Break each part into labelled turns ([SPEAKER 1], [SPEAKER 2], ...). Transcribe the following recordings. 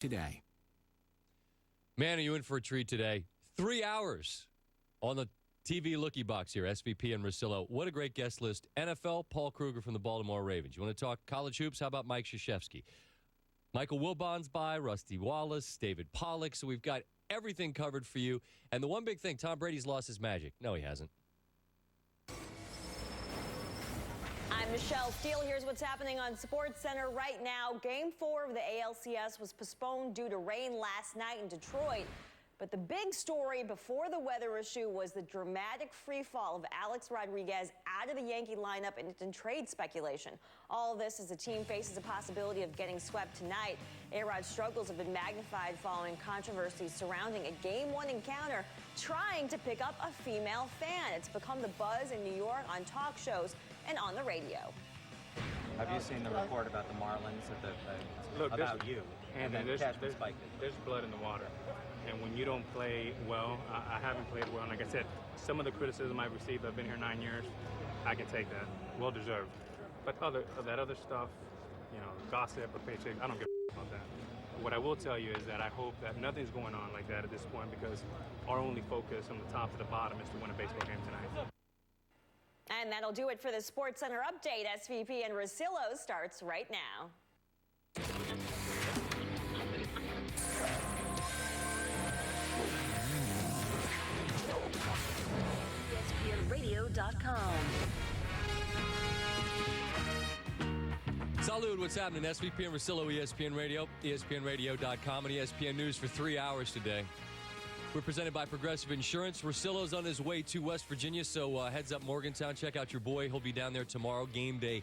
[SPEAKER 1] today.
[SPEAKER 2] Man, are you in for a treat today? 3 hours on the TV looky box here, SVP and Russillo. What a great guest list. NFL, Paul Kruger from the Baltimore Ravens. You want to talk college hoops? How about Mike Krzyzewski? Michael Wilbon's by, Rusty Wallace, David Pollock. So we've got everything covered for you. And the one big thing, Tom Brady's lost his magic. No, he hasn't.
[SPEAKER 3] I'm Michelle Steele. Here's what's happening on SportsCenter right now. Game 4 of the ALCS was postponed due to rain last night in Detroit. But the big story before the weather issue was the dramatic free fall of Alex Rodriguez out of the Yankee lineup and in trade speculation. All of this as the team faces a possibility of getting swept tonight. A-Rod's struggles have been magnified following controversies surrounding a Game 1 encounter trying to pick up a female fan. It's become the buzz in New York on talk shows and on the radio.
[SPEAKER 4] Have you seen the report about the Marlins about you?
[SPEAKER 5] And then there's blood in the water. And when you don't play well, I haven't played well. And like I said, some of the criticism I've received, I've been here 9 years, I can take that. Well deserved. But that other stuff, gossip or paychecks, I don't give a about that. What I will tell you is that I hope that nothing's going on like that at this point, because our only focus from the top to the bottom is to win a baseball game tonight.
[SPEAKER 3] And that'll do it for the SportsCenter update. SVP and Russillo starts right now.
[SPEAKER 6] ESPNradio.com.
[SPEAKER 2] Salud, what's happening? SVP and Russillo, ESPN Radio, ESPNradio.com, and ESPN News for 3 hours today. We're presented by Progressive Insurance. Russillo's on his way to West Virginia, so heads up Morgantown. Check out your boy. He'll be down there tomorrow. Game day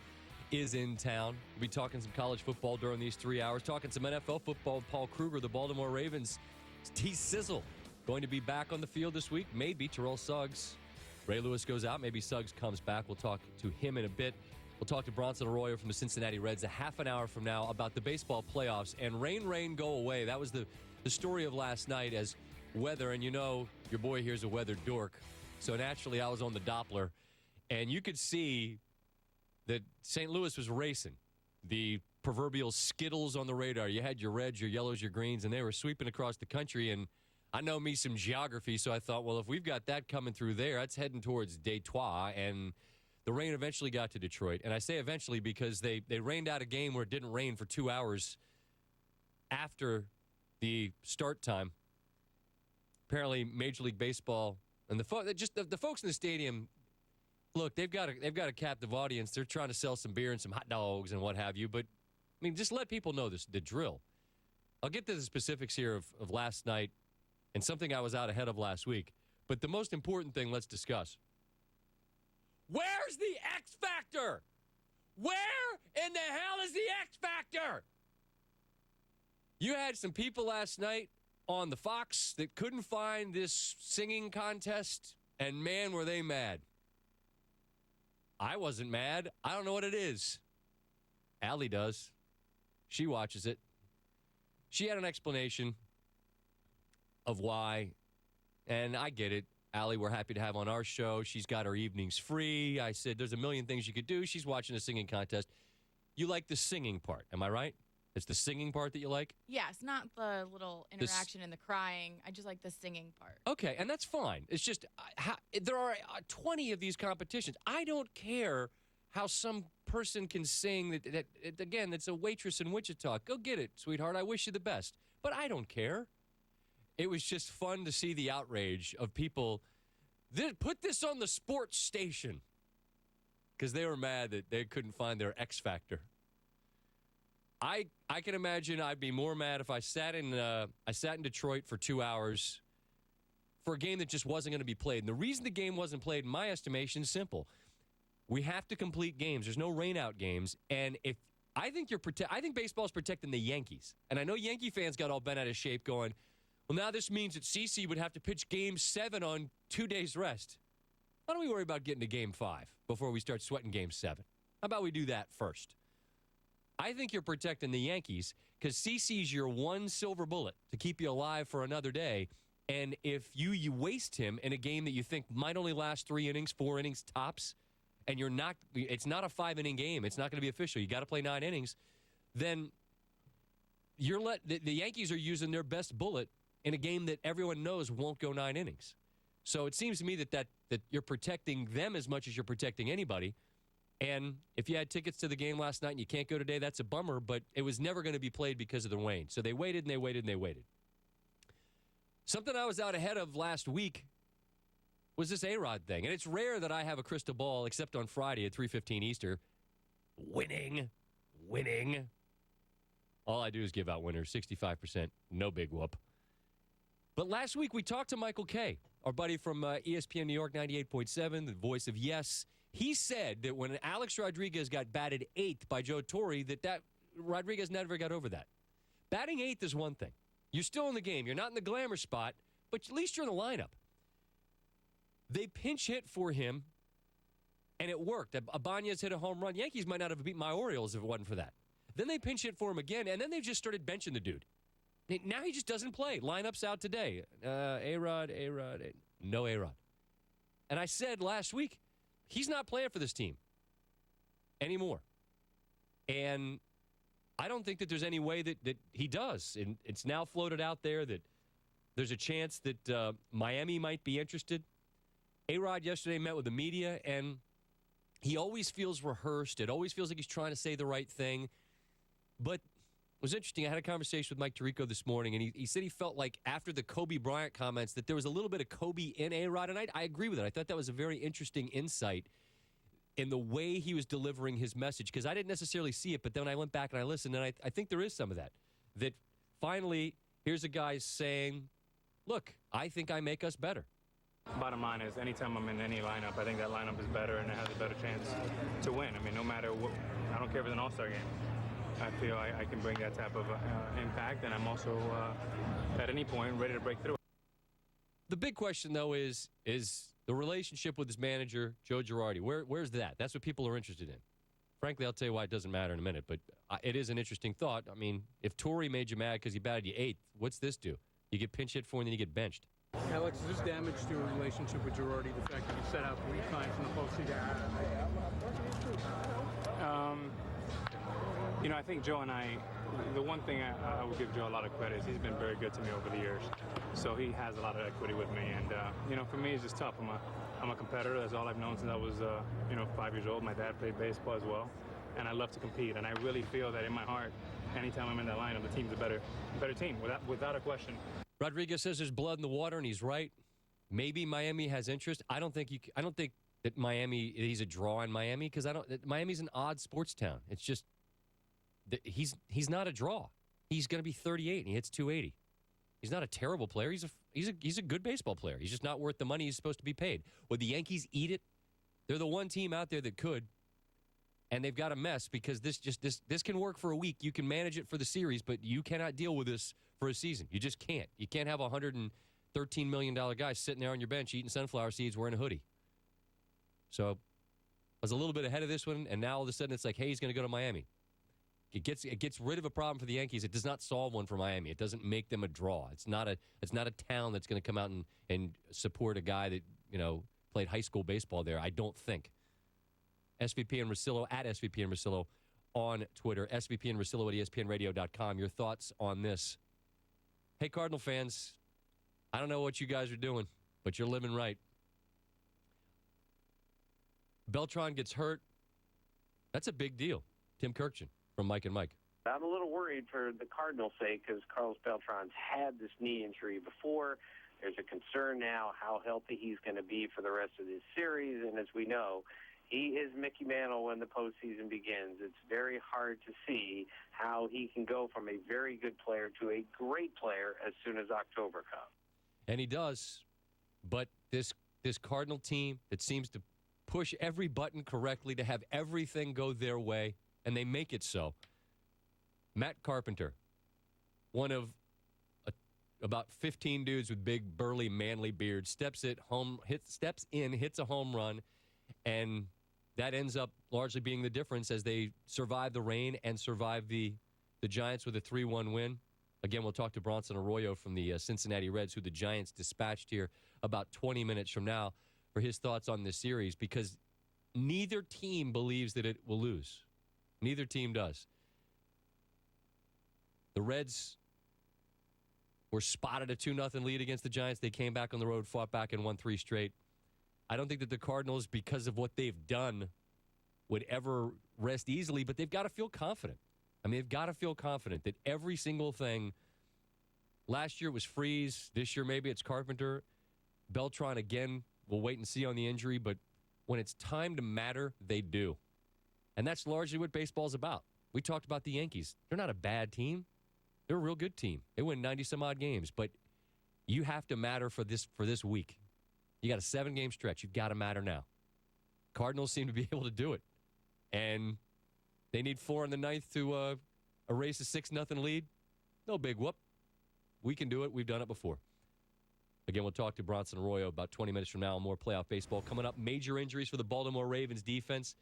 [SPEAKER 2] is in town. We'll be talking some college football during these 3 hours, talking some NFL football with Paul Kruger, the Baltimore Ravens. T-Sizzle going to be back on the field this week. Maybe Terrell Suggs. Ray Lewis goes out. Maybe Suggs comes back. We'll talk to him in a bit. We'll talk to Bronson Arroyo from the Cincinnati Reds a half an hour from now about the baseball playoffs. And rain, go away. That was the story of last night as weather. And your boy here's a weather dork. So naturally, I was on the Doppler. And you could see that St. Louis was racing. The proverbial Skittles on the radar. You had your reds, your yellows, your greens, and they were sweeping across the country. And I know me some geography, so I thought, well, if we've got that coming through there, that's heading towards Detroit. And the rain eventually got to Detroit. And I say eventually because they rained out a game where it didn't rain for 2 hours after the start time. Apparently, Major League Baseball and the folks in the stadium, look, they've got a captive audience. They're trying to sell some beer and some hot dogs and what have you. But, just let people know the drill. I'll get to the specifics here of last night and something I was out ahead of last week. But the most important thing, let's discuss. Where's the X Factor? Where in the hell is the X Factor? You had some people last night on the Fox that couldn't find this singing contest, and man, were they mad. I wasn't mad. I don't know what it is. Allie does. She watches it. She had an explanation of why, and I get it. Allie, we're happy to have on our show. She's got her evenings free. I said, there's a million things you could do. She's watching a singing contest. You like the singing part. Am I right? It's the singing part that you like?
[SPEAKER 7] Yes, not the little interaction and the crying. I just like the singing part.
[SPEAKER 2] Okay, and that's fine. It's just, there are 20 of these competitions. I don't care how some person can sing. Again, it's a waitress in Wichita. Go get it, sweetheart. I wish you the best. But I don't care. It was just fun to see the outrage of people that put this on the sports station because they were mad that they couldn't find their X Factor. I can imagine I'd be more mad if I sat in Detroit for 2 hours for a game that just wasn't going to be played. And the reason the game wasn't played, in my estimation, is simple. We have to complete games. There's no rain-out games. And I think baseball's protecting the Yankees. And I know Yankee fans got all bent out of shape going, well, now this means that CC would have to pitch Game 7 on 2 days' rest. Why don't we worry about getting to Game 5 before we start sweating Game 7? How about we do that first? I think you're protecting the Yankees because CC's your one silver bullet to keep you alive for another day. And if you waste him in a game that you think might only last 3 innings, 4 innings tops, and it's not a 5-inning game, it's not going to be official, you got to play 9 innings, then the Yankees are using their best bullet in a game that everyone knows won't go 9 innings. So it seems to me that you're protecting them as much as you're protecting anybody. And if you had tickets to the game last night and you can't go today, that's a bummer, but it was never going to be played because of the rain. So they waited and they waited and they waited. Something I was out ahead of last week was this A-Rod thing. And it's rare that I have a crystal ball, except on Friday at 3:15 Easter. Winning. All I do is give out winners, 65%, no big whoop. But last week we talked to Michael Kay, our buddy from ESPN New York 98.7, the voice of Yes. He said that when Alex Rodriguez got batted 8th by Joe Torre, that Rodriguez never got over that. Batting 8th is one thing. You're still in the game. You're not in the glamour spot, but at least you're in the lineup. They pinch hit for him, and it worked. Ibanez hit a home run. Yankees might not have beat my Orioles if it wasn't for that. Then they pinch hit for him again, and then they just started benching the dude. Now he just doesn't play. Lineup's out today. A-Rod, no A-Rod. And I said last week, he's not playing for this team anymore. And I don't think that there's any way that he does. And it's now floated out there that there's a chance that Miami might be interested. A-Rod yesterday met with the media, and he always feels rehearsed. It always feels like he's trying to say the right thing. But it was interesting. I had a conversation with Mike Tirico this morning, and he said he felt like after the Kobe Bryant comments that there was a little bit of Kobe in A-Rod, and I agree with it. I thought that was a very interesting insight in the way he was delivering his message, because I didn't necessarily see it, but then I went back and I listened, and I think there is some of that. That finally, here's a guy saying, look, I think I make us better.
[SPEAKER 5] Bottom line is, anytime I'm in any lineup, I think that lineup is better and it has a better chance to win. I mean, no matter what, I don't care if it's an all-star game. I feel I can bring that type of impact, and I'm also, at any point, ready to break through.
[SPEAKER 2] The big question, though, is the relationship with his manager, Joe Girardi. Where's that? That's what people are interested in. Frankly, I'll tell you why it doesn't matter in a minute, but it is an interesting thought. I mean, if Torrey made you mad because he batted you 8th, what's this do? You get pinch hit for, and then you get benched.
[SPEAKER 1] Alex, is this damage to your relationship with Girardi, the fact that you set out 3 times in the postseason?
[SPEAKER 5] I think Joe and I, the one thing I would give Joe a lot of credit is he's been very good to me over the years. So he has a lot of equity with me. And, for me, it's just tough. I'm a competitor. That's all I've known since I was, 5 years old. My dad played baseball as well. And I love to compete. And I really feel that in my heart, anytime I'm in that lineup, the team's a better team, without a question.
[SPEAKER 2] Rodriguez says there's blood in the water, and he's right. Maybe Miami has interest. I don't think that he's a draw in Miami, because Miami's an odd sports town. It's just he's not a draw. He's going to be 38 and he hits 280. He's not a terrible player. He's a good baseball player. He's just not worth the money he's supposed to be paid. Would the Yankees eat it? They're the one team out there that could, and they've got a mess, because this can work for a week. You can manage it for the series, but you cannot deal with this for a season. You just can't. You can't have a $113 million guy sitting there on your bench eating sunflower seeds wearing a hoodie. So I was a little bit ahead of this one, and now all of a sudden it's like, hey, he's going to go to Miami. It gets rid of a problem for the Yankees. It does not solve one for Miami. It doesn't make them a draw. It's not a town that's going to come out and support a guy that played high school baseball there. I don't think. SVP and Russillo at SVP and Russillo on Twitter. SVP and Russillo at ESPNRadio.com. Your thoughts on this? Hey, Cardinal fans, I don't know what you guys are doing, but you're living right. Beltran gets hurt. That's a big deal. Tim Kirkjian from Mike and Mike.
[SPEAKER 6] I'm a little worried for the Cardinals' sake, because Carlos Beltran's had this knee injury before. There's a concern now how healthy he's going to be for the rest of this series. And as we know, he is Mickey Mantle when the postseason begins. It's very hard to see how he can go from a very good player to a great player as soon as October comes.
[SPEAKER 2] And he does. But this Cardinal team that seems to push every button correctly, to have everything go their way, and they make it so. Matt Carpenter, one of about 15 dudes with big, burly, manly beards, steps in, hits a home run, and that ends up largely being the difference as they survive the rain and survive the Giants with a 3-1 win. Again, we'll talk to Bronson Arroyo from the Cincinnati Reds, who the Giants dispatched here about 20 minutes from now, for his thoughts on this series, because neither team believes that it will lose. Neither team does. The Reds were spotted a 2-0 lead against the Giants. They came back on the road, fought back, and won 3 straight. I don't think that the Cardinals, because of what they've done, would ever rest easily, but they've got to feel confident. I mean, they've got to feel confident that every single thing. Last year it was Freeze. This year maybe it's Carpenter. Beltran, again, we'll wait and see on the injury, but when it's time to matter, they do. And that's largely what baseball's about. We talked about the Yankees. They're not a bad team. They're a real good team. They win 90-some-odd games, but you have to matter for this week. You got a 7-game stretch. You've got to matter now. Cardinals seem to be able to do it. And they need 4 in the 9th to erase a 6-0 lead. No big whoop. We can do it. We've done it before. Again, we'll talk to Bronson Arroyo about 20 minutes from now. More playoff baseball coming up. Major injuries for the Baltimore Ravens defense.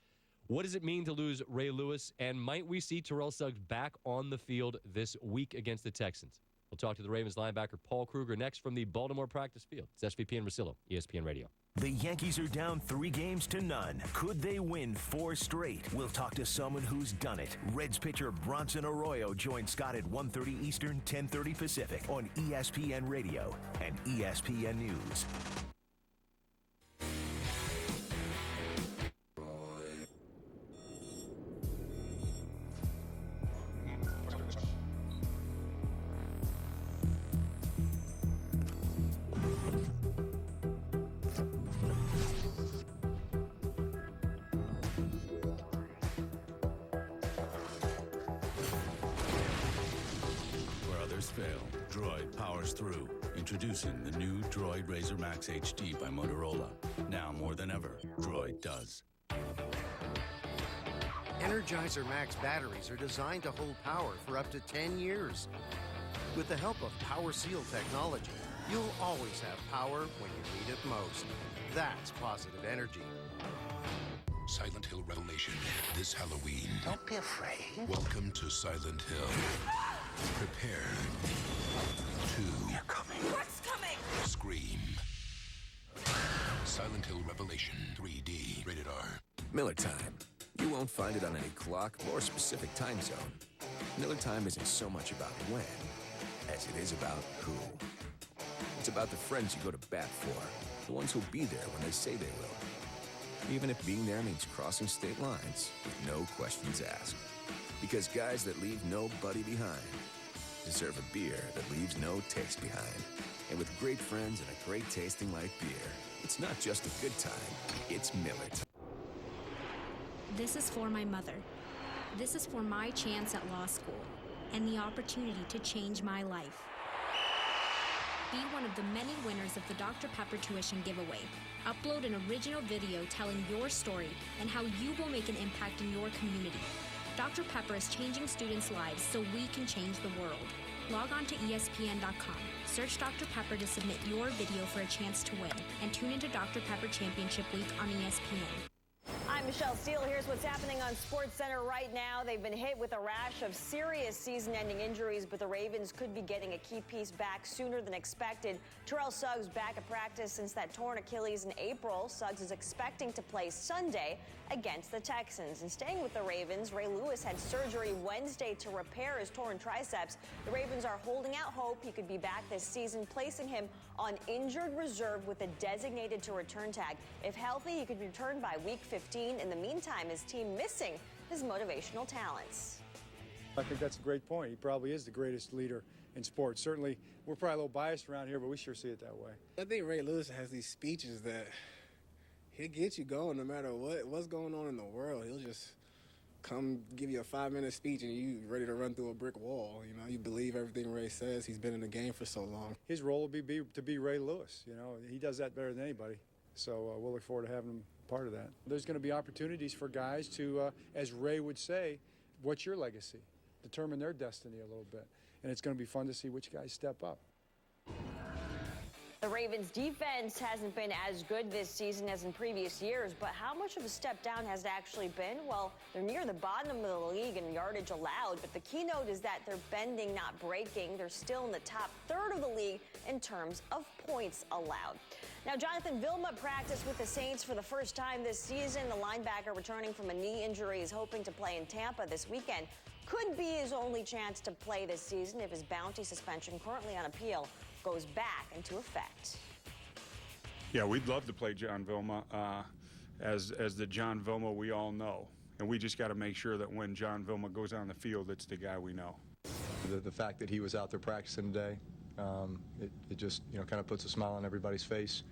[SPEAKER 2] What does it mean to lose Ray Lewis? And might we see Terrell Suggs back on the field this week against the Texans? We'll talk to the Ravens linebacker Paul Kruger next from the Baltimore practice field. It's SVP and Rosillo, ESPN Radio.
[SPEAKER 8] The Yankees are down 3-0. Could they win 4 straight? We'll talk to someone who's done it. Reds pitcher Bronson Arroyo joins Scott at 1:30 Eastern, 10:30 Pacific on ESPN Radio and ESPN News.
[SPEAKER 9] Fail, Droid powers through. Introducing the new Droid Razr Max HD by Motorola. Now more than ever, Droid does.
[SPEAKER 10] Energizer Max batteries are designed to hold power for up to 10 years. With the help of Power Seal technology, you'll always have power when you need it most. That's positive energy.
[SPEAKER 11] Silent Hill Revelation this Halloween.
[SPEAKER 10] Don't be afraid.
[SPEAKER 11] Welcome to Silent Hill. Prepare to...
[SPEAKER 10] They're coming.
[SPEAKER 3] What's coming?
[SPEAKER 11] Scream. Silent Hill Revelation 3D. Rated R.
[SPEAKER 12] Miller Time. You won't find it on any clock or specific time zone. Miller Time isn't so much about when as it is about who. It's about the friends you go to bat for, the ones who'll be there when they say they will. Even if being there means crossing state lines with no questions asked. Because guys that leave nobody behind deserve a beer that leaves no taste behind. And with great friends and a great tasting light beer, it's not just a good time, it's Miller Time.
[SPEAKER 13] This is for my mother. This is for my chance at law school and the opportunity to change my life. Be one of the many winners of the Dr. Pepper Tuition Giveaway. Upload an original video telling your story and how you will make an impact in your community. Dr. Pepper is changing students' lives so we can change the world. Log on to ESPN.com. Search Dr. Pepper to submit your video for a chance to win. And tune into Dr. Pepper Championship Week on ESPN.
[SPEAKER 3] I'm Michelle Steele. Here's what's happening on SportsCenter right now. They've been hit with a rash of serious season-ending injuries, but the Ravens could be getting a key piece back sooner than expected. Terrell Suggs back at practice since that torn Achilles in April. Suggs is expecting to play Sunday against the Texans. And staying with the Ravens, Ray Lewis had surgery Wednesday to repair his torn triceps. The Ravens are holding out hope he could be back this season, placing him on injured reserve with a designated to return tag. If healthy, he could return by week 15. In the meantime, his team missing his motivational talents.
[SPEAKER 14] I think that's a great point. He probably is the greatest leader in sports. Certainly, we're probably a little biased around here, but we sure see it that way.
[SPEAKER 15] I think Ray Lewis has these speeches that he'll get you going no matter what's going on in the world. He'll just come give you a 5-minute speech and you ready to run through a brick wall. You know, you believe everything Ray says. He's been in the game for so long.
[SPEAKER 14] His role will be to be Ray Lewis. You know, he does that better than anybody. So we'll look forward to having him part of that. There's going to be opportunities for guys to, as Ray would say, what's your legacy? Determine their destiny a little bit. And it's going to be fun to see which guys step up.
[SPEAKER 3] The Ravens defense hasn't been as good this season as in previous years, but how much of a step down has it actually been? Well, they're near the bottom of the league in yardage allowed, but the keynote is that they're bending, not breaking. They're still in the top third of the league in terms of points allowed. Now, Jonathan Vilma practiced with the Saints for the first time this season. The linebacker returning from a knee injury is hoping to play in Tampa this weekend. could be his only chance to play this season if his bounty suspension, currently on appeal, goes back into effect.
[SPEAKER 16] Yeah, we'd love to play John Vilma as the John Vilma we all know. And we just got to make sure that when John Vilma goes on the field, it's the guy we know.
[SPEAKER 17] The fact that he was out there practicing today, it just kind of puts a smile on everybody's face,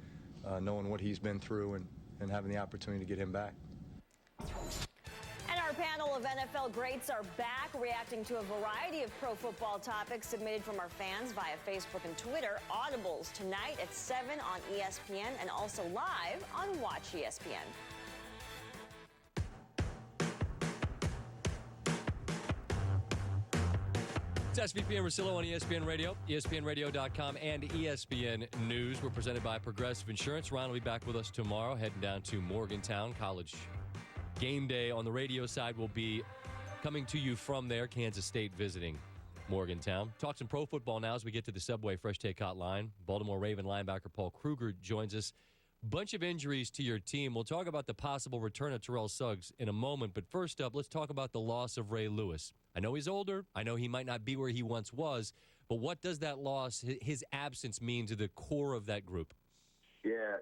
[SPEAKER 17] knowing what he's been through and having the opportunity to get him back.
[SPEAKER 3] And our panel of NFL greats are back, reacting to a variety of pro football topics submitted from our fans via Facebook and Twitter. Audibles tonight at 7 on ESPN and also live on Watch ESPN.
[SPEAKER 2] It's SVP and Rosillo on ESPN Radio, ESPNRadio.com, and ESPN News. We're presented by Progressive Insurance. Ron will be back with us tomorrow, heading down to Morgantown. College game day on the radio side will be coming to you from there. Kansas State visiting Morgantown. Talk some pro football now as we get to the Subway Fresh Take Hotline. Baltimore Raven linebacker Paul Kruger joins us. Bunch of injuries to your team. We'll talk about the possible return of Terrell Suggs in a moment, but first up, let's talk about the loss of Ray Lewis. I know he's older. I know he might not be where he once was, but what does that loss, his absence, mean to the core of that group?
[SPEAKER 18] Yeah,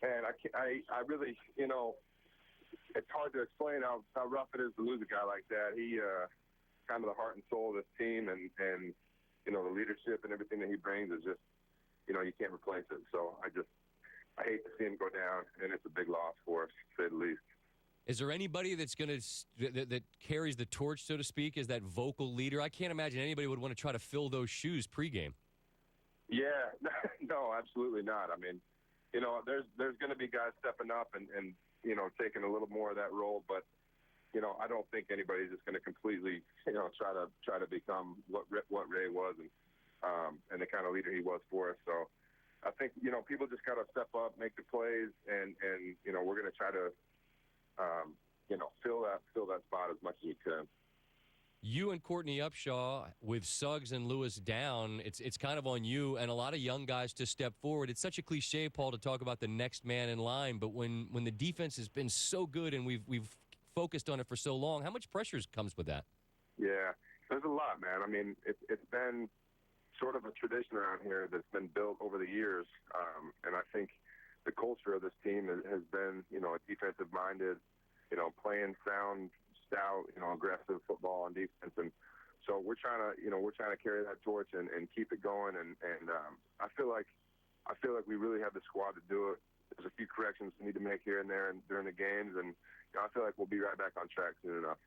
[SPEAKER 18] man, I really, it's hard to explain how rough it is to lose a guy like that. He kind of the heart and soul of this team, and the leadership and everything that he brings is just, you can't replace it. So I hate to see him go down, and it's a big loss for us, to say the least.
[SPEAKER 2] Is there anybody that's going to that carries the torch, so to speak, as that vocal leader? I can't imagine anybody would want to try to fill those shoes pregame.
[SPEAKER 18] Yeah, no, absolutely not. I mean, there's going to be guys stepping up and taking a little more of that role, but I don't think anybody's just going to completely try to become what Ray was and the kind of leader he was for us. So I think people just got to step up, make the plays, and we're going to try to fill that spot as much as we can.
[SPEAKER 2] You and Courtney Upshaw, with Suggs and Lewis down, it's kind of on you and a lot of young guys to step forward. It's such a cliche, Paul, to talk about the next man in line, but when the defense has been so good and we've focused on it for so long, how much pressure comes with that?
[SPEAKER 18] Yeah, there's a lot, man. I mean, it's been sort of a tradition around here that's been built over the years, and I think the culture of this team has been, a defensive-minded, playing sound, stout, aggressive football on defense, and so we're trying to carry that torch and keep it going, and I feel like we really have the squad to do it. There's a few corrections we need to make here and there and during the games, and I feel like we'll be right back on track soon enough.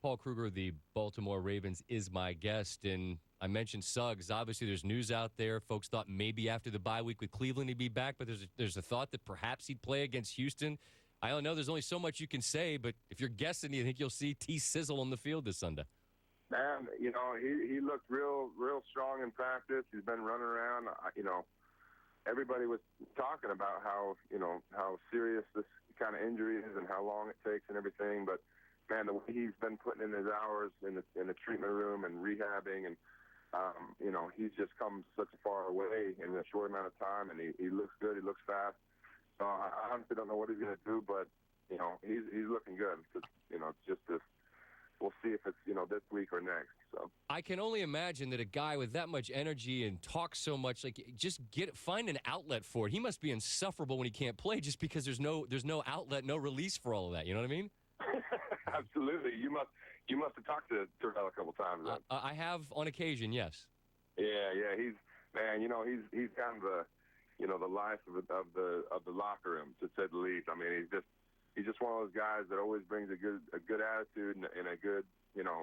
[SPEAKER 2] Paul Kruger, the Baltimore Ravens, is my guest, and I mentioned Suggs. Obviously, there's news out there. Folks thought maybe after the bye week with Cleveland he'd be back, but there's a thought that perhaps he'd play against Houston. I don't know. There's only so much you can say, but if you're guessing, do you think you'll see T. Sizzle on the field this Sunday?
[SPEAKER 18] Man, he looked real strong in practice. He's been running around. Everybody was talking about how serious this kind of injury is and how long it takes and everything, but man, the way he's been putting in his hours in the treatment room and rehabbing, and he's just come such a far way in a short amount of time, and he looks good. He looks fast. So I honestly don't know what he's going to do, but he's looking good. We'll see if it's this week or next. So
[SPEAKER 2] I can only imagine that a guy with that much energy and talks so much, find an outlet for it. He must be insufferable when he can't play, just because there's no outlet, no release for all of that. You know what I mean?
[SPEAKER 18] Absolutely. You must have talked to Terrell a couple times.
[SPEAKER 2] I have on occasion, yes.
[SPEAKER 18] Yeah. He's kind of the life of the locker room, to say the least. I mean, he's just one of those guys that always brings a good attitude and a good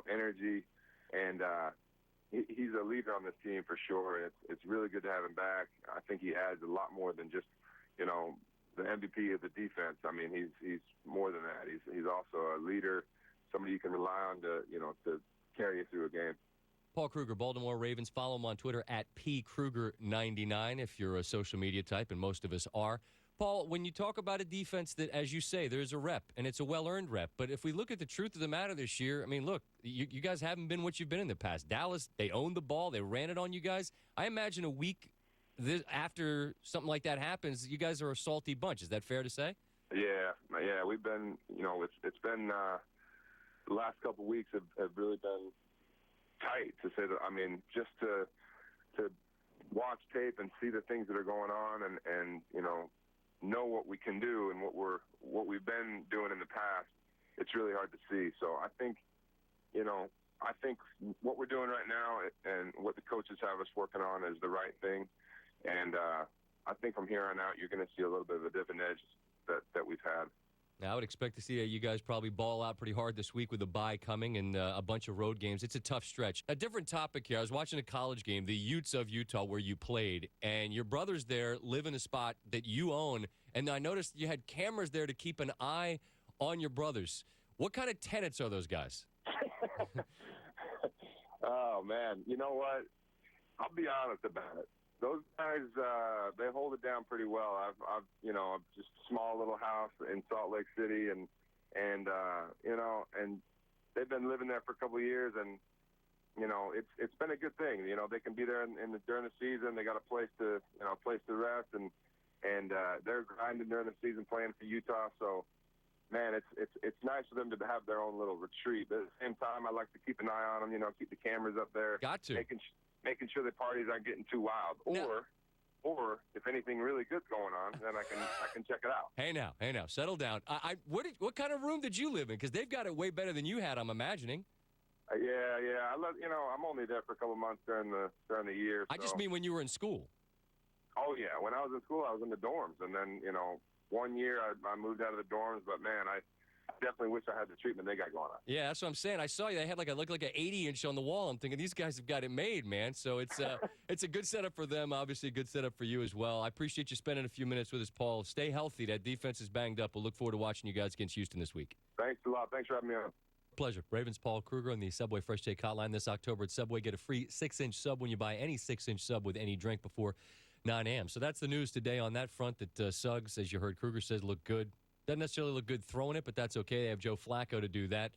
[SPEAKER 18] energy, and he's a leader on this team for sure. It's really good to have him back. I think he adds a lot more than just the MVP of the defense. I mean, he's more than that. He's also a leader, somebody you can rely on to carry you through a game.
[SPEAKER 2] Paul Kruger, Baltimore Ravens. Follow him on Twitter at @PKruger99 if you're a social media type, and most of us are. Paul, when you talk about a defense that, as you say, there's a rep, and it's a well-earned rep, but if we look at the truth of the matter this year, I mean, look, you guys haven't been what you've been in the past. Dallas, they owned the ball. They ran it on you guys. I imagine a week after something like that happens, you guys are a salty bunch. Is that fair to say?
[SPEAKER 18] Yeah, we've been, it's been the last couple of weeks have really been tight, to say that. I mean, just to watch tape and see the things that are going on and know what we can do and what we've been doing in the past, it's really hard to see. So I think what we're doing right now and what the coaches have us working on is the right thing. And I think from here on out, you're going to see a little bit of a different edge that we've had.
[SPEAKER 2] Now, I would expect to see you guys probably ball out pretty hard this week with a bye coming and a bunch of road games. It's a tough stretch. A different topic here. I was watching a college game, the Utes of Utah, where you played, and your brothers there live in a spot that you own, and I noticed you had cameras there to keep an eye on your brothers. What kind of tenants are those guys?
[SPEAKER 18] Oh, man. You know what? I'll be honest about it. Those guys, they hold it down pretty well. I've just a small little house in Salt Lake City, and they've been living there for a couple of years, and it's been a good thing. They can be there during the season. They got a place to rest, and they're grinding during the season playing for Utah. So, man, it's nice for them to have their own little retreat. But at the same time, I like to keep an eye on them. Keep the cameras up there.
[SPEAKER 2] Got to.
[SPEAKER 18] Making sure the parties aren't getting too wild, or if anything really good's going on, then I can check it out.
[SPEAKER 2] Hey now, settle down. What kind of room did you live in? Because they've got it way better than you had, I'm imagining.
[SPEAKER 18] Yeah. I'm only there for a couple months during the year. So.
[SPEAKER 2] I just mean when you were in school.
[SPEAKER 18] Oh yeah, when I was in school, I was in the dorms, and then 1 year I moved out of the dorms. But man, I definitely wish I had the treatment they got going on.
[SPEAKER 2] Yeah, that's what I'm saying. I saw you. They had looked like an 80-inch on the wall. I'm thinking these guys have got it made, man. So it's a good setup for them. Obviously, a good setup for you as well. I appreciate you spending a few minutes with us, Paul. Stay healthy. That defense is banged up. We'll look forward to watching you guys against Houston this week.
[SPEAKER 18] Thanks a lot. Thanks for having me on.
[SPEAKER 2] Pleasure. Ravens Paul Kruger on the Subway Fresh Take Hotline this October at Subway. Get a free 6-inch sub when you buy any 6-inch sub with any drink before 9 a.m. So that's the news today on that front, that Suggs, as you heard Kruger says, look good. Doesn't necessarily look good throwing it, but that's okay. They have Joe Flacco to do that.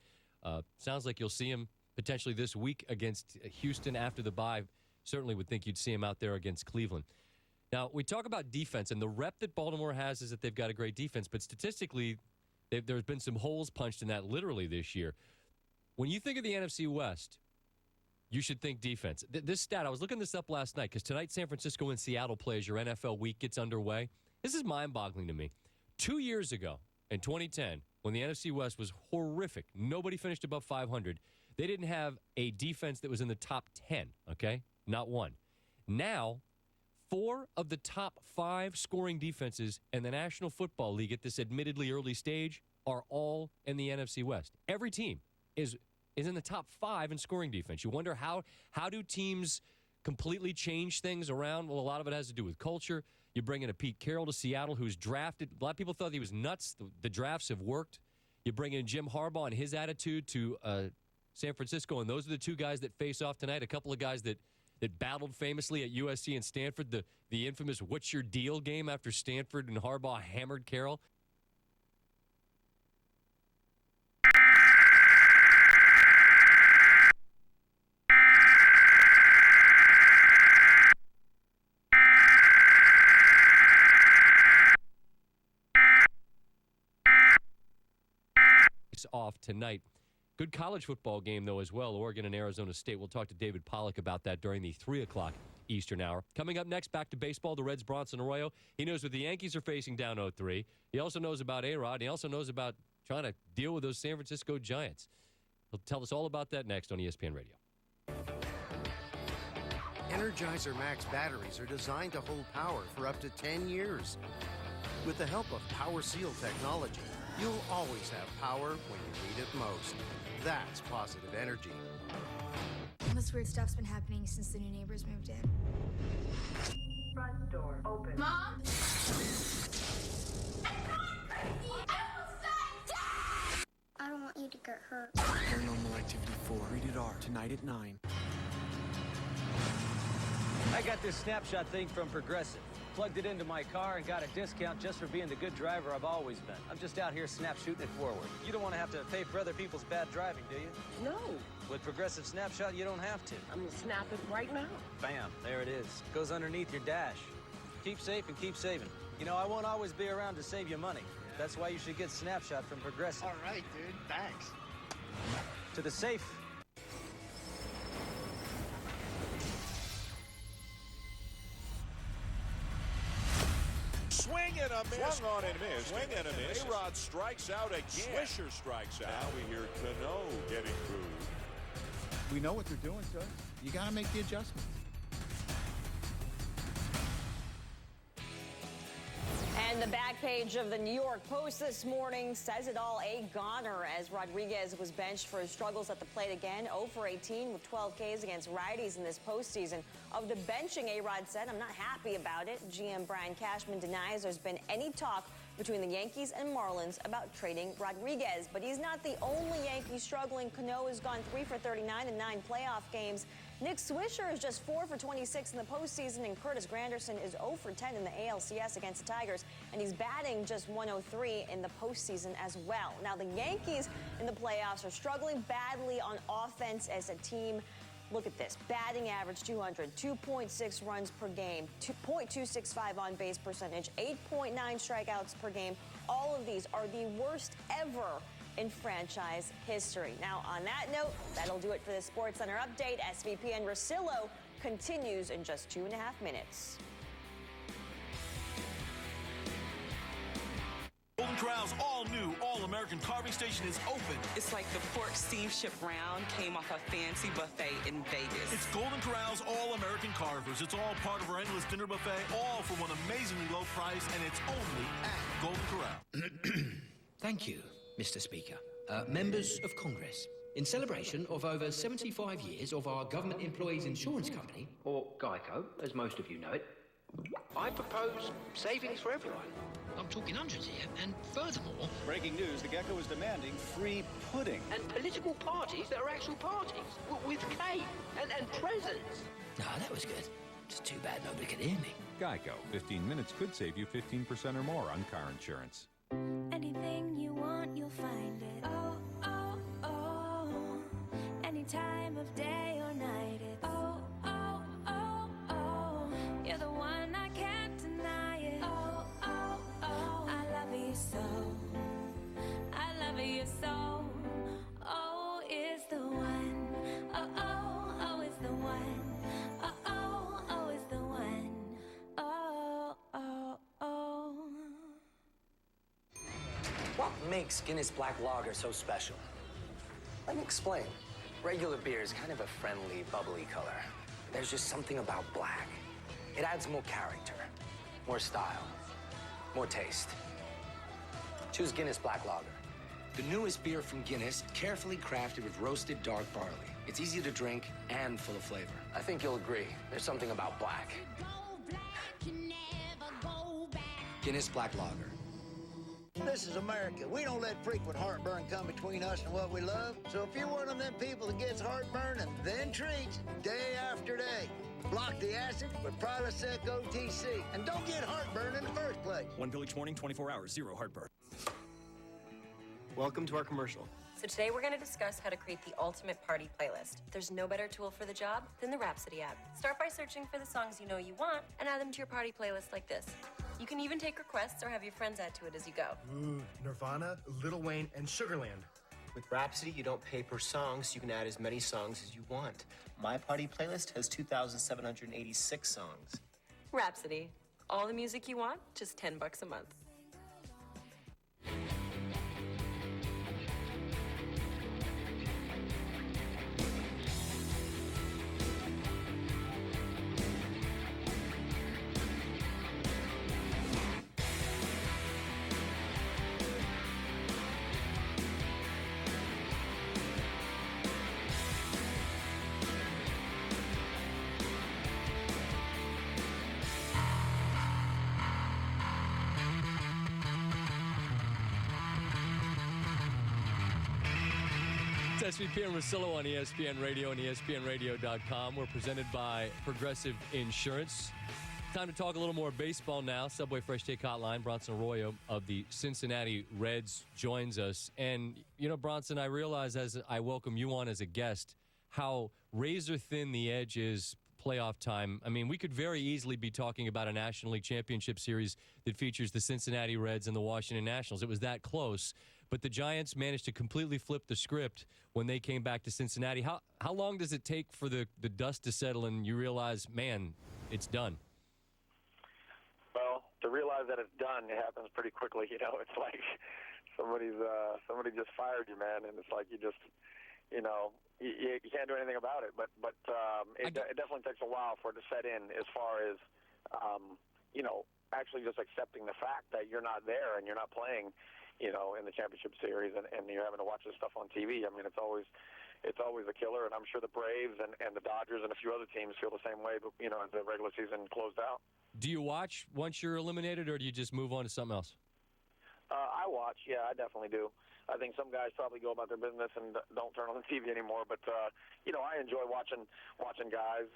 [SPEAKER 2] Sounds like you'll see him potentially this week against Houston after the bye. Certainly would think you'd see him out there against Cleveland. Now, we talk about defense, and the rep that Baltimore has is that they've got a great defense, but statistically, there's been some holes punched in that literally this year. When you think of the NFC West, you should think defense. This stat, I was looking this up last night, because tonight San Francisco and Seattle play as your NFL week gets underway. This is mind-boggling to me. 2 years ago, in 2010, when the NFC West was horrific, nobody finished above 500, they didn't have a defense that was in the top 10, okay? Not one. Now, 4 of the top 5 scoring defenses in the National Football League at this admittedly early stage are all in the NFC West. Every team is in the top 5 in scoring defense. You wonder how do teams completely change things around? Well, a lot of it has to do with culture. You bring in a Pete Carroll to Seattle, who's drafted. A lot of people thought he was nuts. The drafts have worked. You bring in Jim Harbaugh and his attitude to San Francisco, and those are the 2 guys that face off tonight. A couple of guys that battled famously at USC and Stanford, the infamous "What's your deal" game after Stanford and Harbaugh hammered Carroll. Off tonight. Good college football game, though, as well. Oregon and Arizona State. We'll talk to David Pollack about that during the 3 o'clock Eastern hour. Coming up next, back to baseball, the Reds, Bronson Arroyo. He knows what the Yankees are facing down 0-3. He also knows about A-Rod. He also knows about trying to deal with those San Francisco Giants. He'll tell us all about that next on ESPN Radio.
[SPEAKER 10] Energizer Max batteries are designed to hold power for up to 10 years. With the help of Power Seal technology, you'll always have power when you need it most. That's positive energy.
[SPEAKER 19] All this weird stuff's been happening since the new neighbors moved in.
[SPEAKER 20] Front door open.
[SPEAKER 19] Mom?
[SPEAKER 20] I don't want you to get hurt.
[SPEAKER 21] Paranormal Activity 4, rated R, tonight at 9.
[SPEAKER 22] I got this snapshot thing from Progressive. Plugged it into my car and got a discount just for being the good driver I've always been. I'm just out here snap shooting it forward. You don't want to have to pay for other people's bad driving, do you?
[SPEAKER 23] No.
[SPEAKER 22] With Progressive Snapshot, you don't have to.
[SPEAKER 23] I'm going to snap it right now.
[SPEAKER 22] Bam, there it is. Goes underneath your dash. Keep safe and keep saving. You know, I won't always be around to save you money. That's why you should get Snapshot from Progressive.
[SPEAKER 21] All right, dude. Thanks.
[SPEAKER 22] To the safe.
[SPEAKER 4] Swing and a miss.
[SPEAKER 7] Swung on and missed.
[SPEAKER 4] Swing and a miss.
[SPEAKER 7] A-Rod strikes out again.
[SPEAKER 4] Swisher strikes out.
[SPEAKER 7] Now we hear Cano getting booed.
[SPEAKER 23] We know what they're doing to us. You got to make the adjustments.
[SPEAKER 3] And the back page of the New York Post this morning says it all, a goner, as Rodriguez was benched for his struggles at the plate again. 0 for 18 with 12 Ks against righties in this postseason. Of the benching, A-Rod said, "I'm not happy about it." GM Brian Cashman denies there's been any talk between the Yankees and Marlins about trading Rodriguez. But he's not the only Yankee struggling. Cano has gone 3 for 39 in 9 playoff games. Nick Swisher is just 4 for 26 in the postseason, and Curtis Granderson is 0 for 10 in the ALCS against the Tigers, and he's batting just 103 in the postseason as well. Now, the Yankees in the playoffs are struggling badly on offense as a team. Look at this. Batting average 200, 2.6 runs per game, 2.265 on base percentage, 8.9 strikeouts per game. All of these are the worst ever in franchise history. Now, on that note, that'll do it for the SportsCenter update. SVP and Rosillo continues in just 2.5 minutes.
[SPEAKER 24] Golden Corral's all-new, all-American carving station is open.
[SPEAKER 25] It's like the pork steamship round came off a fancy buffet in Vegas.
[SPEAKER 24] It's Golden Corral's all-American carvers. It's all part of our endless dinner buffet, all for one amazingly low price, and it's only at Golden Corral.
[SPEAKER 26] Thank you, Mr. Speaker. Members of Congress, in celebration of over 75 years of our government employees insurance company, or GEICO, as most of you know it, I propose savings for everyone. I'm talking hundreds here, and furthermore...
[SPEAKER 22] Breaking news, the Gecko is demanding free pudding.
[SPEAKER 26] And political parties that are actual parties, with cake and presents. No, that was good. It's too bad nobody could hear me.
[SPEAKER 27] GEICO. 15 minutes could save you 15% or more on car insurance.
[SPEAKER 28] Anything you want, you'll find it. Oh, oh, oh. Any time of day or night, it's oh, oh, oh, oh. You're the one, I can't deny it. Oh, oh, oh. I love you so. I love you so. Oh, is the one. Oh, oh, oh, is the one. Oh, oh, oh, is the one. Oh, oh, oh.
[SPEAKER 29] What makes Guinness Black Lager so special? Let me explain. Regular beer is kind of a friendly, bubbly color. There's just something about black. It adds more character, more style, more taste. Choose Guinness Black Lager. The newest beer from Guinness, carefully crafted with roasted dark barley. It's easy to drink and full of flavor. I think you'll agree. There's something about black. Guinness Black Lager.
[SPEAKER 30] This is America. We don't let frequent heartburn come between us and what we love. So if you're one of them people that gets heartburn and then treats day after day, block the acid with Prilosec OTC. And don't get heartburn in the first place.
[SPEAKER 31] One pill each morning, 24 hours, zero heartburn.
[SPEAKER 32] Welcome to our commercial.
[SPEAKER 33] So today we're going to discuss how to create the ultimate party playlist. There's no better tool for the job than the Rhapsody app. Start by searching for the songs you know you want and add them to your party playlist like this. You can even take requests or have your friends add to it as you go.
[SPEAKER 32] Ooh, Nirvana, Lil Wayne, and Sugarland. With Rhapsody, you don't pay per song, so you can add as many songs as you want. My party playlist has 2,786 songs.
[SPEAKER 33] Rhapsody. All the music you want, just $10 a month.
[SPEAKER 2] SVP and Rosillo on ESPN Radio and ESPNRadio.com. We're presented by Progressive Insurance. Time to talk a little more baseball now. Subway Fresh Take Hotline. Bronson Arroyo of the Cincinnati Reds joins us. And, you know, Bronson, I realize as I welcome you on as a guest how razor thin the edge is playoff time. I mean, we could very easily be talking about a National League Championship Series that features the Cincinnati Reds and the Washington Nationals. It was that close. but the Giants managed to completely flip the script when they came back to Cincinnati. How long does it take for the dust to settle and you realize, man, it's done?
[SPEAKER 1] Well, to realize that it's done, it happens pretty quickly. You know, it's like somebody just fired you, man, and it's like you just, you can't do anything about it. But it definitely takes a while for it to set in as far as, actually just accepting the fact that you're not there and you're not playing, in the championship series and you're having to watch this stuff on TV. I mean, it's always a killer, and I'm sure the Braves and the Dodgers and a few other teams feel the same way, but, as the regular season closed out.
[SPEAKER 2] Do you watch once you're eliminated, or do you just move on to something else?
[SPEAKER 1] I watch, yeah, I definitely do. I think some guys probably go about their business and don't turn on the TV anymore, but I enjoy watching guys.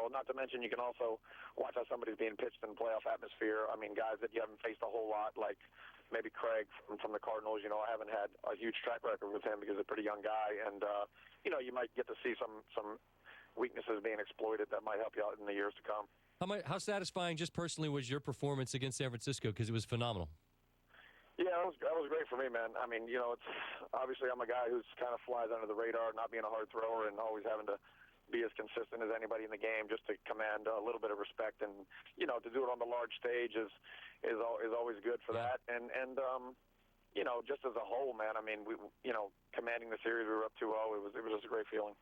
[SPEAKER 1] Not to mention you can also watch how somebody's being pitched in playoff atmosphere. I mean, guys that you haven't faced a whole lot, like maybe Craig from the Cardinals. I haven't had a huge track record with him because he's a pretty young guy, and you might get to see some weaknesses being exploited that might help you out in the years to come.
[SPEAKER 2] How satisfying, just personally, was your performance against San Francisco? Because it was phenomenal.
[SPEAKER 1] Yeah, that was great for me, man. I mean, it's obviously I'm a guy who's kind of flies under the radar, not being a hard thrower and always having to be as consistent as anybody in the game just to command a little bit of respect. And, to do it on the large stage is always good for that. And just as a whole, man, I mean, we commanding the series, we were up 2-0. It was just a great feeling.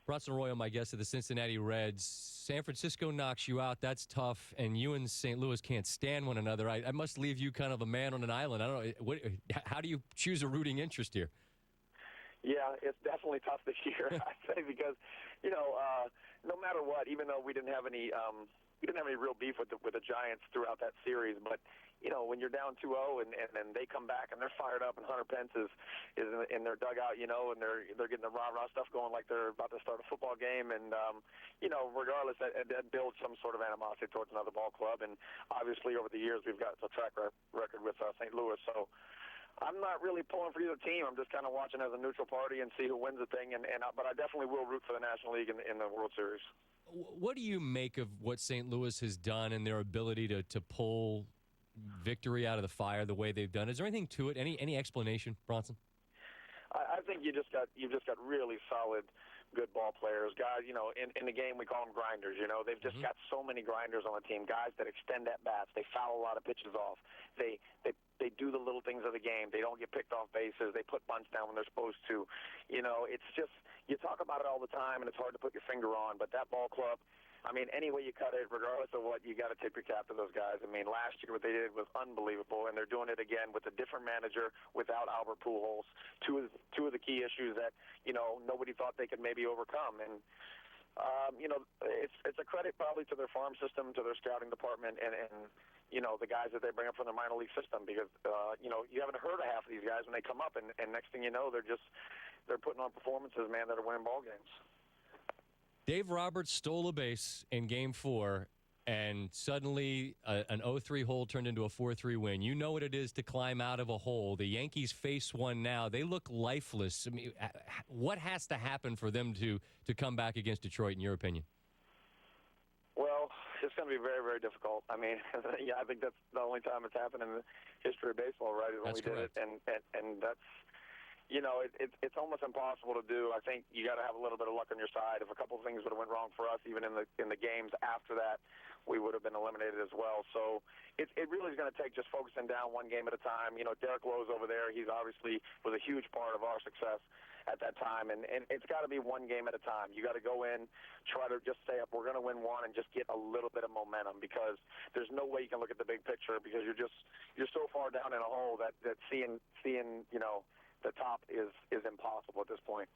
[SPEAKER 2] Bronson Arroyo, my guest of the Cincinnati Reds. San Francisco knocks you out. That's tough. And you and St. Louis can't stand one another. I must leave you kind of a man on an island. I don't know. How do you choose a rooting interest here?
[SPEAKER 1] Yeah, it's definitely tough this year, I'd say, because, no matter what, even though we didn't have any real beef with the Giants throughout that series, but, when you're down 2-0 and then they come back and they're fired up and Hunter Pence is in their dugout, and they're getting the rah-rah stuff going like they're about to start a football game. And, regardless, that builds some sort of animosity towards another ball club. And obviously over the years we've got a track record with St. Louis. So I'm not really pulling for either team. I'm just kind of watching as a neutral party and see who wins the thing. But I definitely will root for the National League in the World Series.
[SPEAKER 2] What do you make of what St. Louis has done and their ability to pull victory out of the fire the way they've done? Is there anything to it? Any explanation, Bronson?
[SPEAKER 1] I think you've just got really solid, good ball players. Guys, in the game we call them grinders. They've just got so many grinders on the team. Guys that extend at bats. They foul a lot of pitches off. They do the little things of the game. They don't get picked off bases. They put bunts down when they're supposed to. It's just, you talk about it all the time, and it's hard to put your finger on. But that ball club, I mean, any way you cut it, regardless of what, you got to tip your cap to those guys. I mean, last year what they did was unbelievable, and they're doing it again with a different manager, without Albert Pujols. Two of the key issues that nobody thought they could maybe overcome, and it's a credit probably to their farm system, to their scouting department, and the guys that they bring up from the minor league system, because you haven't heard of half of these guys when they come up, and next thing you know, they're putting on performances, man, that are winning ball games.
[SPEAKER 2] Dave Roberts stole a base in Game 4, and suddenly an 0-3 hole turned into a 4-3 win. You know what it is to climb out of a hole. The Yankees face one now. They look lifeless. I mean, what has to happen for them to come back against Detroit, in your opinion?
[SPEAKER 1] Well, it's going to be very, very difficult. I mean, yeah, I think that's the only time it's happened in the history of baseball, right, is when we did it. And that's, it's almost impossible to do. I think you got to have a little bit of luck on your side. If a couple of things would have went wrong for us, even in the games after that, we would have been eliminated as well. So it really is going to take just focusing down one game at a time. Derek Lowe's over there. He's obviously was a huge part of our success at that time, and it's got to be one game at a time. You got to go in, try to just say, we're going to win one, and just get a little bit of momentum, because there's no way you can look at the big picture, because you're so far down in a hole that seeing the top is impossible at this point.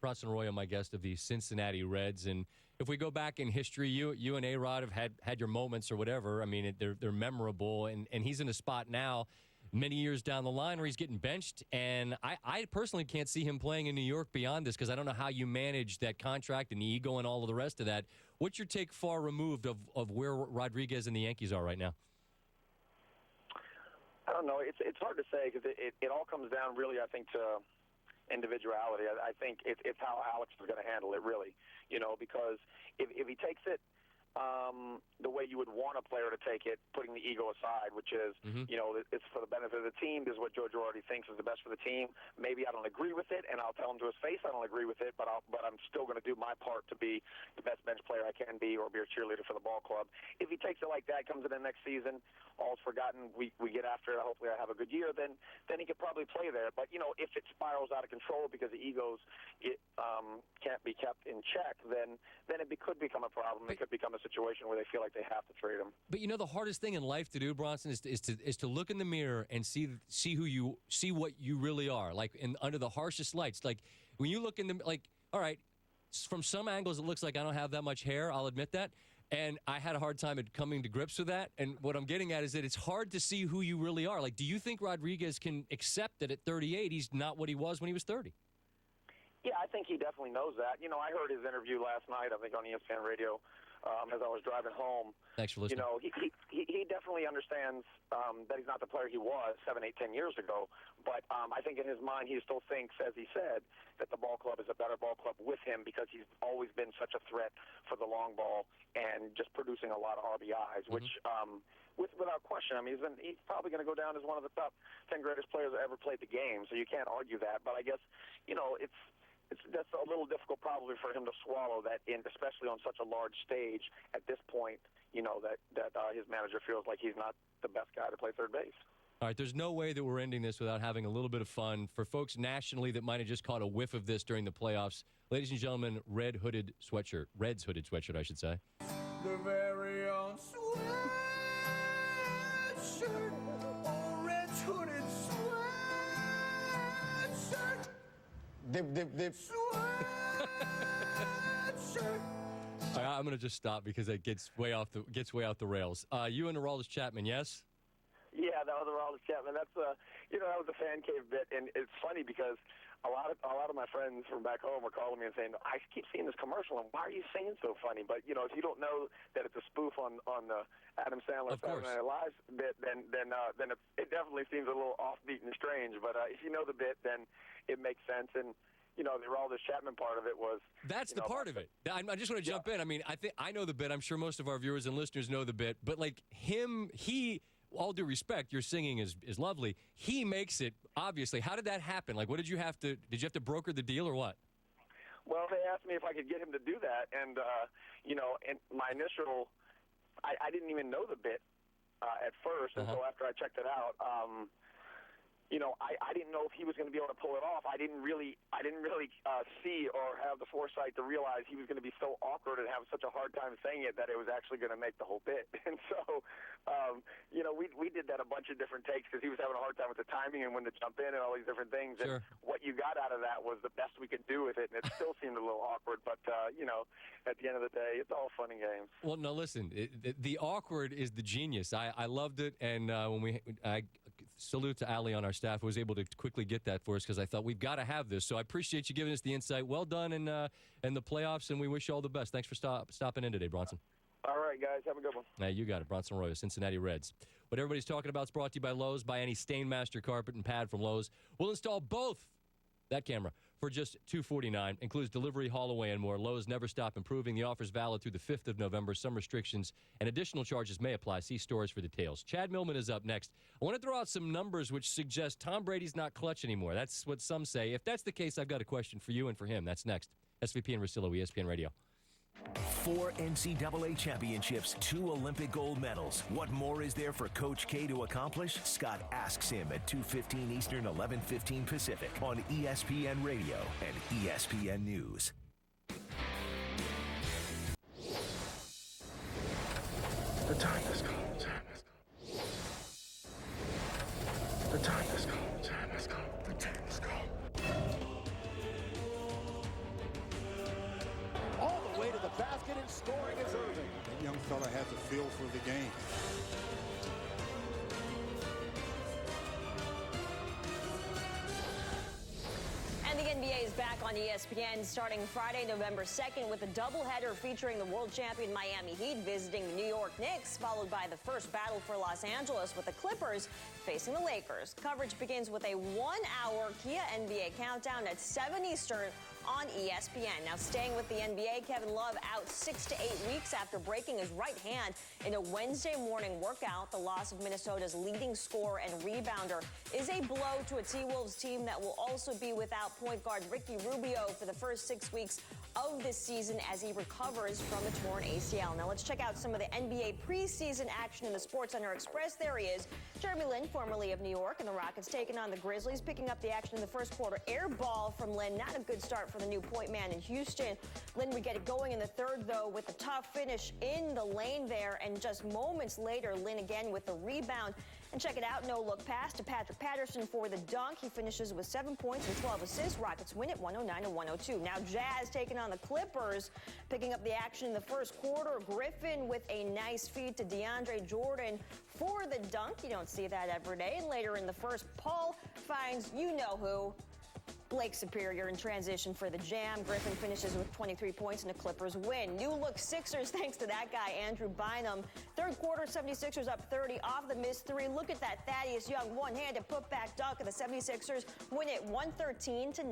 [SPEAKER 2] Bronson Arroyo, my guest of the Cincinnati Reds, and if we go back in history, you and A-Rod have had your moments or whatever. I mean, they're memorable, and he's in a spot now, many years down the line, where he's getting benched, and I personally can't see him playing in New York beyond this, because I don't know how you manage that contract and the ego and all of the rest of that. What's your take far removed of where Rodriguez and the Yankees are right now?
[SPEAKER 1] I don't know. It's hard to say, because it all comes down really, I think, to individuality. I think it's how Alex is going to handle it, really. Because if he takes it the way you would want a player to take it, putting the ego aside, which is, you know, it's for the benefit of the team. This is what Joe Girardi thinks is the best for the team. Maybe I don't agree with it, and I'll tell him to his face I don't agree with it, but I'm still going to do my part to be the best bench player I can be or be a cheerleader for the ball club. If he takes it like that, comes in the next season, all's forgotten, we get after it, hopefully I have a good year, then he could probably play there. But, you know, if it spirals out of control because the egos can't be kept in check, then it could become a problem. It could become a situation where they feel like they have to trade him.
[SPEAKER 2] But you know, the hardest thing in life to do, Bronson, is to look in the mirror and see what you really are. Like under the harshest lights. Like when you look in the all right, from some angles it looks like I don't have that much hair. I'll admit that. And I had a hard time at coming to grips with that. And what I'm getting at is that it's hard to see who you really are. Like, do you think Rodriguez can accept that at 38 he's not what he was when he was 30?
[SPEAKER 1] Yeah, I think he definitely knows that. You know, I heard his interview last night, I think, on ESPN Radio as I was driving home.
[SPEAKER 2] Thanks for listening.
[SPEAKER 1] You know, he definitely understands that he's not the player he was 7, 8, 10 years ago. But I think in his mind he still thinks, as he said, that the ball club is a better ball club with him because he's always been such a threat for the long ball and just producing a lot of RBIs, which without question, I mean, he's probably going to go down as one of the top 10 greatest players that ever played the game, so you can't argue that. But I guess, you know, that's a little difficult probably for him to swallow that, especially on such a large stage at this point, you know, that his manager feels like he's not the best guy to play third base.
[SPEAKER 2] All right, there's no way that we're ending this without having a little bit of fun. For folks nationally that might have just caught a whiff of this during the playoffs, ladies and gentlemen, Red's hooded sweatshirt, I should say.
[SPEAKER 5] The very own sweatshirt, oh, Red's hooded sweatshirt. Dip.
[SPEAKER 2] I'm going to just stop because it gets way off the rails. You and Aroldis Chapman, yes?
[SPEAKER 1] Yeah, that was Aroldis Chapman. That's that was a fan cave bit, and it's funny because a lot of my friends from back home are calling me and saying, I keep seeing this commercial, and why are you saying so funny? But you know, if you don't know that it's a spoof on the Adam Sandler Saturday Night Live bit, then it definitely seems a little offbeat and strange. But if you know the bit, then it makes sense. And you know, the Aroldis Chapman part of it was... That's
[SPEAKER 2] the part of it. I just want to jump in. I mean, I know the bit. I'm sure most of our viewers and listeners know the bit. But, like, all due respect, your singing is lovely. He makes it, obviously. How did that happen? Like, did you have to broker the deal or what?
[SPEAKER 1] Well, they asked me if I could get him to do that. And, you know, and my initial... I didn't even know the bit at first. And so after I checked it out... you know, I didn't know if he was going to be able to pull it off. I didn't really see or have the foresight to realize he was going to be so awkward and have such a hard time saying it that it was actually going to make the whole bit. And so, you know, we did that a bunch of different takes because he was having a hard time with the timing and when to jump in and all these different things.
[SPEAKER 2] Sure.
[SPEAKER 1] And what you got out of that was the best we could do with it, and it still seemed a little awkward. But, you know, at the end of the day, it's all fun and games.
[SPEAKER 2] Well, no, listen, the awkward is the genius. I loved it, and I salute to Ali on our staff who was able to quickly get that for us because I thought we've got to have this. So I appreciate you giving us the insight. Well done in the playoffs, and we wish you all the best. Thanks for stopping in today, Bronson.
[SPEAKER 1] All right, guys. Have a good one.
[SPEAKER 2] Hey, you got it. Bronson Arroyo, Cincinnati Reds. What everybody's talking about is brought to you by Lowe's. Buy any Stainmaster carpet and pad from Lowe's. We'll install both that camera for just $249. Includes delivery, haul away, and more. Lowe's never stop improving. The offer's valid through the 5th of November. Some restrictions and additional charges may apply. See stores for details. Chad Millman is up next. I want to throw out some numbers which suggest Tom Brady's not clutch anymore. That's what some say. If that's the case, I've got a question for you and for him. That's next. SVP and Russillo, ESPN Radio.
[SPEAKER 6] 4 NCAA championships, 2 Olympic gold medals. What more is there for Coach K to accomplish? Scott asks him at 2:15 Eastern, 11:15 Pacific on ESPN Radio and ESPN News.
[SPEAKER 5] The time has come. The time has come. The time has come. The time has come.
[SPEAKER 7] All the way to the basket and scoring is Irving.
[SPEAKER 23] That young fella has a feel for the game.
[SPEAKER 3] And the NBA is back on ESPN starting Friday, November 2nd with a doubleheader featuring the world champion Miami Heat visiting the New York Knicks, followed by the first battle for Los Angeles with the Clippers facing the Lakers. Coverage begins with a 1-hour Kia NBA countdown at 7 Eastern on ESPN. Now, staying with the NBA, Kevin Love out 6 to 8 weeks after breaking his right hand in a Wednesday morning workout. The loss of Minnesota's leading scorer and rebounder is a blow to a T-Wolves team that will also be without point guard Ricky Rubio for the first 6 weeks of this season as he recovers from a torn ACL. Now let's check out some of the NBA preseason action in the SportsCenter Express. There he is, Jeremy Lin, formerly of New York, and the Rockets taking on the Grizzlies, picking up the action in the first quarter. Air ball from Lin, not a good start for the new point man in Houston. Lin would get it going in the third, though, with a tough finish in the lane there, and just moments later, Lin again with the rebound. And check it out, no-look pass to Patrick Patterson for the dunk. He finishes with 7 points and 12 assists. Rockets win it 109-102. Now Jazz taking on the Clippers, picking up the action in the first quarter. Griffin with a nice feed to DeAndre Jordan for the dunk. You don't see that every day. And later in the first, Paul finds you-know-who. Blake Superior in transition for the Jam. Griffin finishes with 23 points and the Clippers win. New look Sixers thanks to that guy, Andrew Bynum. Third quarter, 76ers up 30 off the missed three. Look at that Thaddeus Young one-handed putback dunk, and the 76ers win it 113-99.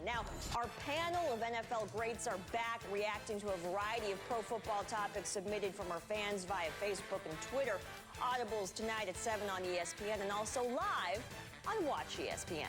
[SPEAKER 3] Now, our panel of NFL greats are back, reacting to a variety of pro football topics submitted from our fans via Facebook and Twitter. Audibles tonight at 7 on ESPN and also live on Watch ESPN.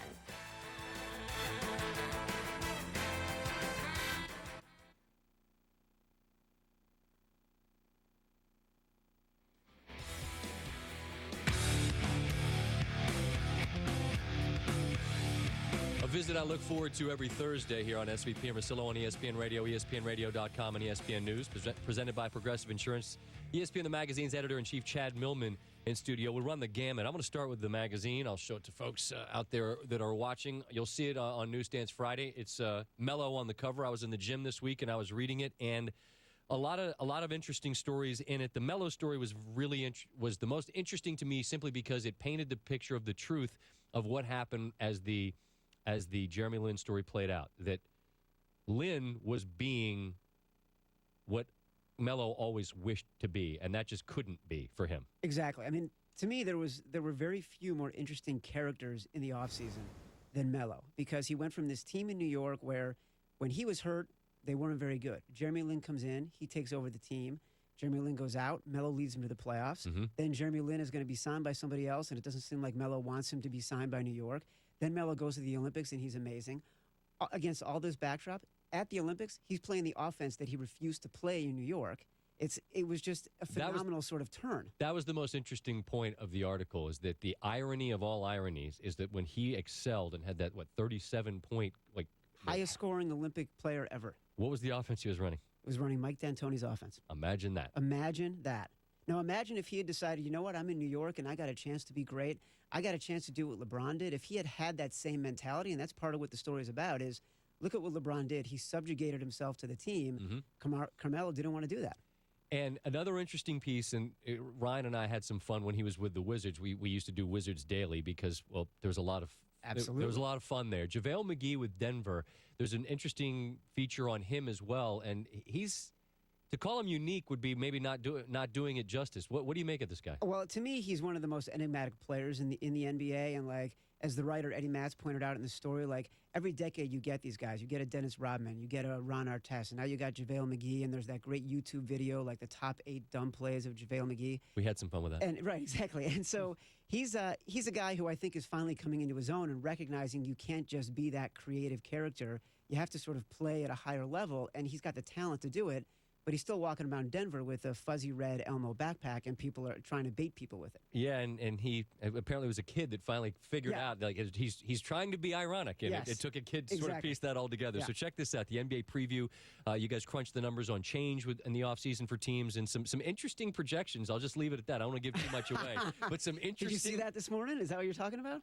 [SPEAKER 2] A visit I look forward to every Thursday here on SVP and Rosillo on ESPN Radio, ESPNRadio.com, and ESPN News, presented by Progressive Insurance. ESPN, the magazine's editor-in-chief, Chad Millman, in studio. We'll run the gamut. I'm going to start with the magazine. I'll show it to folks out there that are watching. You'll see it on Newsstands Friday. It's Mello on the cover. I was in the gym this week, and I was reading it, and a lot of interesting stories in it. The Mello story was was the most interesting to me simply because it painted the picture of the truth of what happened as the Jeremy Lin story played out. That Lin was being what Mello always wished to be, and that just couldn't be for him.
[SPEAKER 8] Exactly. I mean, to me, there were very few more interesting characters in the offseason than Mello, because he went from this team in New York where when he was hurt, they weren't very good. Jeremy Lin comes in, he takes over the team. Jeremy Lin goes out, Mello leads him to the playoffs.
[SPEAKER 2] Mm-hmm.
[SPEAKER 8] Then Jeremy Lin is going to be signed by somebody else, and it doesn't seem like Mello wants him to be signed by New York. Then Mello goes to the Olympics, and he's amazing. Against all this backdrop, at the Olympics, he's playing the offense that he refused to play in New York. It was just a phenomenal sort of turn.
[SPEAKER 2] That was the most interesting point of the article, is that the irony of all ironies is that when he excelled and had that, 37-point,
[SPEAKER 8] highest scoring Olympic player ever.
[SPEAKER 2] What was the offense he was running?
[SPEAKER 8] It was running Mike D'Antoni's offense.
[SPEAKER 2] Imagine that.
[SPEAKER 8] Imagine that. Now, imagine if he had decided, you know what, I'm in New York and I got a chance to be great. I got a chance to do what LeBron did. If he had that same mentality, and that's part of what the story is about, is look at what LeBron did. He subjugated himself to the team.
[SPEAKER 2] Mm-hmm.
[SPEAKER 8] Carmelo didn't want to do that.
[SPEAKER 2] And another interesting piece, and Ryan and I had some fun when he was with the Wizards. We used to do Wizards Daily because, well, there was a lot of
[SPEAKER 8] Absolutely.
[SPEAKER 2] There was a lot of fun there. JaVale McGee with Denver. There's an interesting feature on him as well, and to call him unique would be maybe not doing it justice. What do you make of this guy?
[SPEAKER 8] Well, to me, he's one of the most enigmatic players in the NBA, and as the writer Eddie Matz pointed out in the story, every decade you get these guys. You get a Dennis Rodman, you get a Ron Artest, and now you got JaVale McGee, and there's that great YouTube video, the top 8 dumb plays of JaVale McGee.
[SPEAKER 2] We had some fun with that.
[SPEAKER 8] And right, exactly. And so he's a guy who I think is finally coming into his own and recognizing you can't just be that creative character. You have to sort of play at a higher level, and he's got the talent to do it. But he's still walking around Denver with a fuzzy red Elmo backpack, and people are trying to bait people with it.
[SPEAKER 2] Yeah, and he apparently was a kid that finally figured out he's trying to be ironic, and it took a kid to sort of piece that all together.
[SPEAKER 8] Yeah.
[SPEAKER 2] So check this out, the NBA preview. You guys crunched the numbers on change in the offseason for teams, and some interesting projections. I'll just leave it at that. I don't want to give too much away. But some interesting...
[SPEAKER 8] Did you see that this morning? Is that what you're talking about?